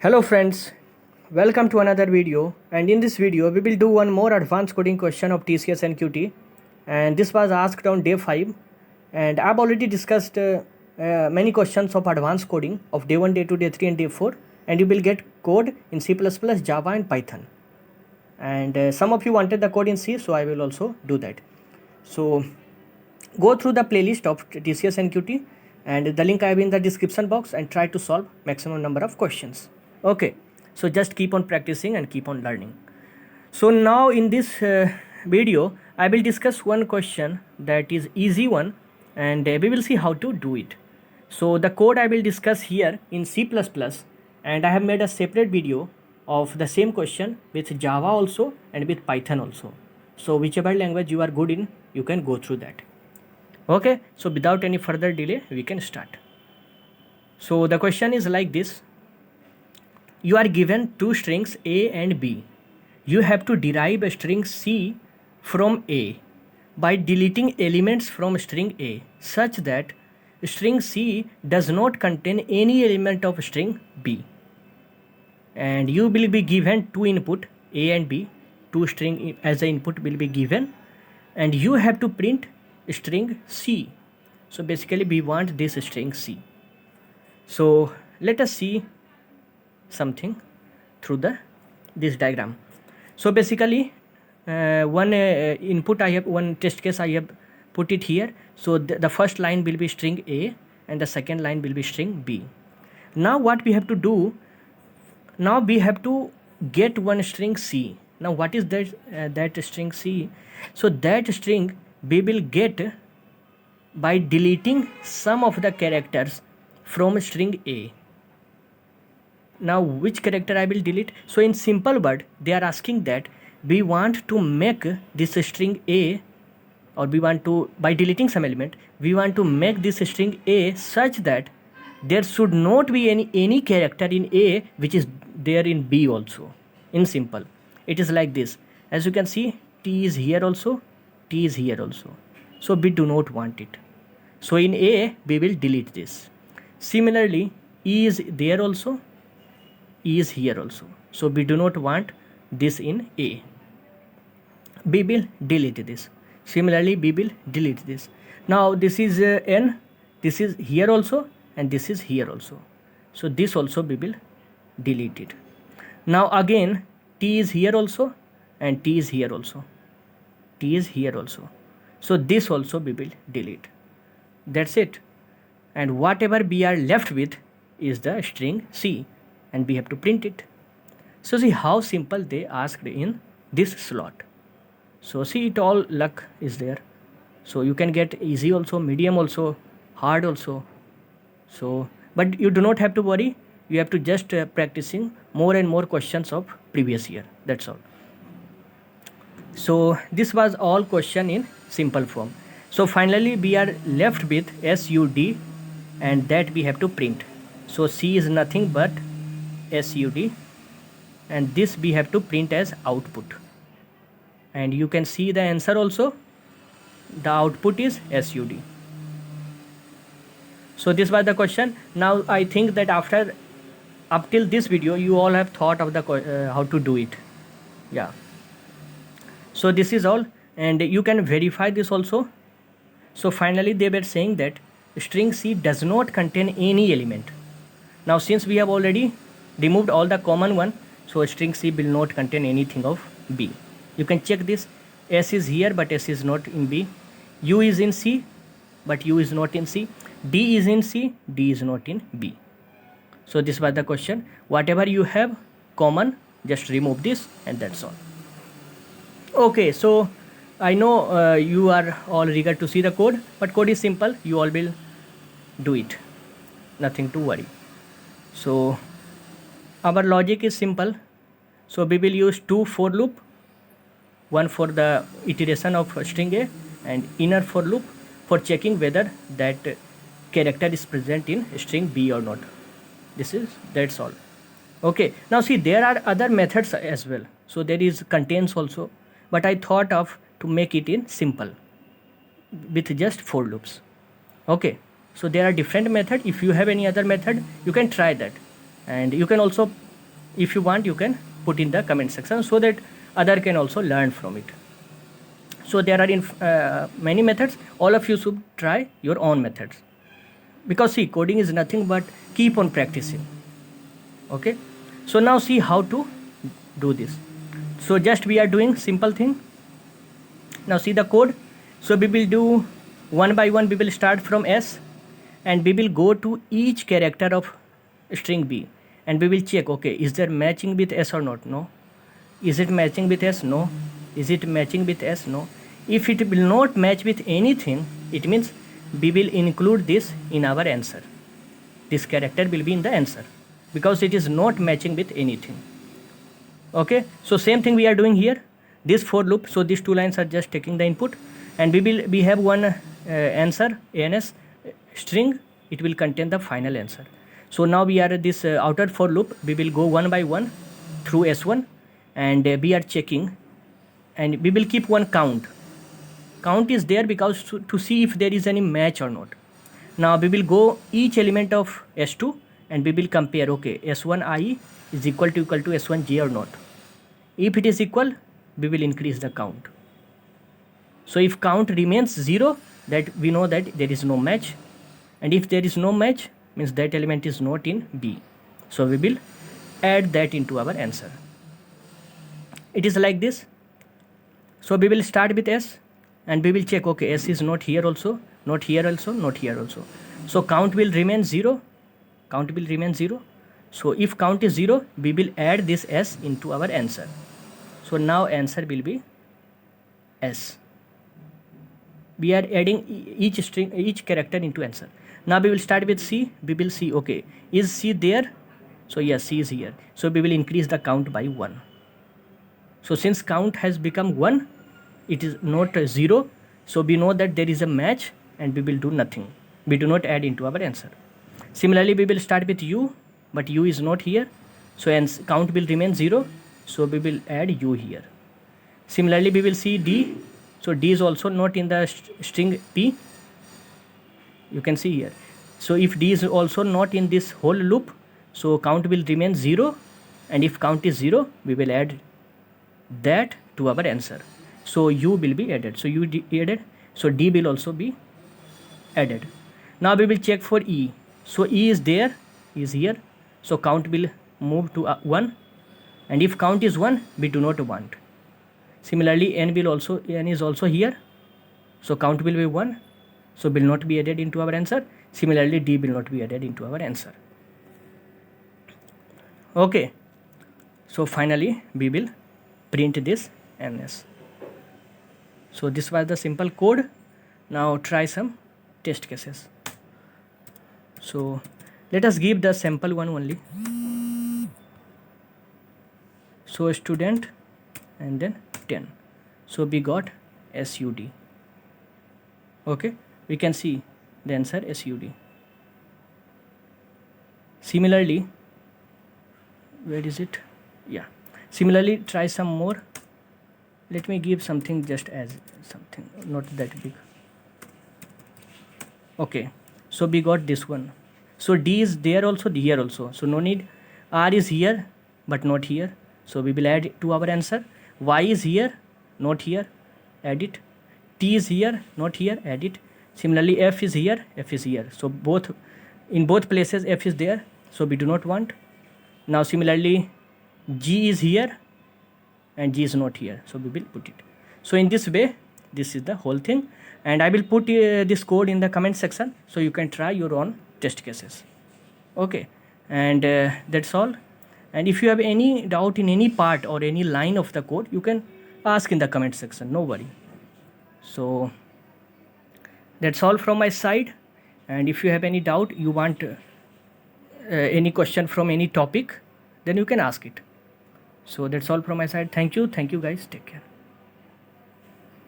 Hello friends, welcome to another video, and in this video we will do one more advanced coding question of TCS NQT, and this was asked on day 5, and I've already discussed many questions of advanced coding of day 1, day 2, day 3 and day 4, and you will get code in C++, Java and Python, and some of you wanted the code in C, so I will also do that. So go through the playlist of TCS NQT, and the link I have in the description box, and try to solve maximum number of questions. Okay, so just keep on practicing and keep on learning. So now in this video I will discuss one question that is easy one, and we will see how to do it. So the code I will discuss here in C++, and I have made a separate video of the same question with Java also and with Python also. So whichever language you are good in, you can go through that. Okay, so without any further delay we can start. So the question is like this: you are given two strings A and B. You have to derive a string C from A by deleting elements from string A such that string C does not contain any element of string B. And you will be given two input A and B. Two string as the input will be given, and you have to print string C. So basically we want this string C. So let us see something through this diagram. So basically one input I have, one test case I have put it here. So the first line will be string A and the second line will be string B. Now what we have to do, now we have to get one string C. Now what is that string C? So that string we will get by deleting some of the characters from string A. Now which character I will delete? So in simple word they are asking that we want to make this string A, or we want to, by deleting some element, we want to make this string A such that there should not be any character in A which is there in B also. In simple it is like this. As you can see, T is here also, T is here also, so we do not want it. So in A we will delete this. Similarly E is there also, E is here also, so we do not want this in A. We will delete this. Similarly we will delete this. Now this is N, this is here also and this is here also, so this also we will delete it. Now again T is here also and T is here also, T is here also, so this also we will delete. That's it. And whatever we are left with is the string C, and we have to print it. So see how simple they asked in this slot. So see, it all luck is there. So you can get easy also, medium also, hard also. So but you do not have to worry, you have to just practicing more and more questions of previous year. That's all. So this was all question in simple form. So finally we are left with SUD, and that we have to print. So C is nothing but SUD, and this we have to print as output, and you can see the answer also. The output is SUD. So this was the question. Now I think that after up till this video you all have thought of the how to do it. Yeah, so this is all, and you can verify this also. So finally they were saying that string C does not contain any element. Now since we have already removed all the common one, so string C will not contain anything of B. You can check this. S is here but S is not in B. U is in C but U is not in C. D is in C, D is not in B. So this was the question. Whatever you have common, just remove this, and that's all. Okay, so I know you are all eager to see the code, but code is simple, you all will do it, nothing to worry. So our logic is simple. So we will use two for loop, one for the iteration of string A and inner for loop for checking whether that character is present in string B or not. That's all. Okay, now see, there are other methods as well. So there is contains also, but I thought of to make it in simple with just for loops. Okay, so there are different method. If you have any other method, you can try that, and you can also if you want, you can put in the comment section so that other can also learn from it. So there are many methods. All of you should try your own methods, because see, coding is nothing but keep on practicing. Okay, so now see how to do this. So just we are doing simple thing. Now see the code. So we will do one by one. We will start from S and we will go to each character of string B and we will check, okay, is there matching with S or not? No. Is it matching with S? No. Is it matching with S? No. If it will not match with anything, it means we will include this in our answer. This character will be in the answer because it is not matching with anything. Okay, so same thing we are doing here. This for loop, so these two lines are just taking the input and we have one answer, ans string, it will contain the final answer. So now we are this outer for loop, we will go one by one through S1 and we are checking and we will keep one count. Count is there because to see if there is any match or not. Now we will go each element of S2 and we will compare, okay, S1i is equal to S1j or not. If it is equal, we will increase the count. So if count remains 0, that we know that there is no match, and if there is no match, means that element is not in B. So we will add that into our answer. It is like this. So we will start with S and we will check, okay, S is not here also, not here also, not here also. So count will remain 0. Count will remain 0. So if count is 0, we will add this S into our answer. So now answer will be S. We are adding each character into answer. Now we will start with C. We will see, okay, is C there? So yes, C is here. So we will increase the count by 1. So since count has become 1, it is not 0. So we know that there is a match and we will do nothing. We do not add into our answer. Similarly, we will start with U, but U is not here. So count will remain 0. So we will add U here. Similarly, we will see D. So D is also not in the string P. You can see here. So if D is also not in this whole loop, so count will remain 0. And if count is 0, we will add that to our answer. So U will be added. So U added. So D will also be added. Now we will check for E. So E is there, is here. So count will move to 1. And if count is 1, we do not want. Similarly, N is also here. So count will be 1. So will not be added into our answer. Similarly, D will not be added into our answer. Okay. So finally, we will print this NS. So this was the simple code. Now try some test cases. So let us give the sample one only. So student and then 10. So we got SUD. Okay, we can see the answer SUD. Similarly, where is it? Yeah. Similarly, try some more. Let me give something just as something, not that big. Okay, so we got this one. So D is there also, here also. So no need. R is here, but not here. So we will add it to our answer. Y is here, not here. Add it. T is here, not here. Add it. Similarly, F is here, F is here. So in both places F is there. So we do not want. Now similarly, G is here and G is not here. So we will put it. So in this way, this is the whole thing. And I will put this code in the comment section so you can try your own test cases. Okay, and that's all. And if you have any doubt in any part or any line of the code, you can ask in the comment section, no worry. So that's all from my side. And if you have any doubt, you want any question from any topic, then you can ask it. So that's all from my side. Thank you guys. Take care.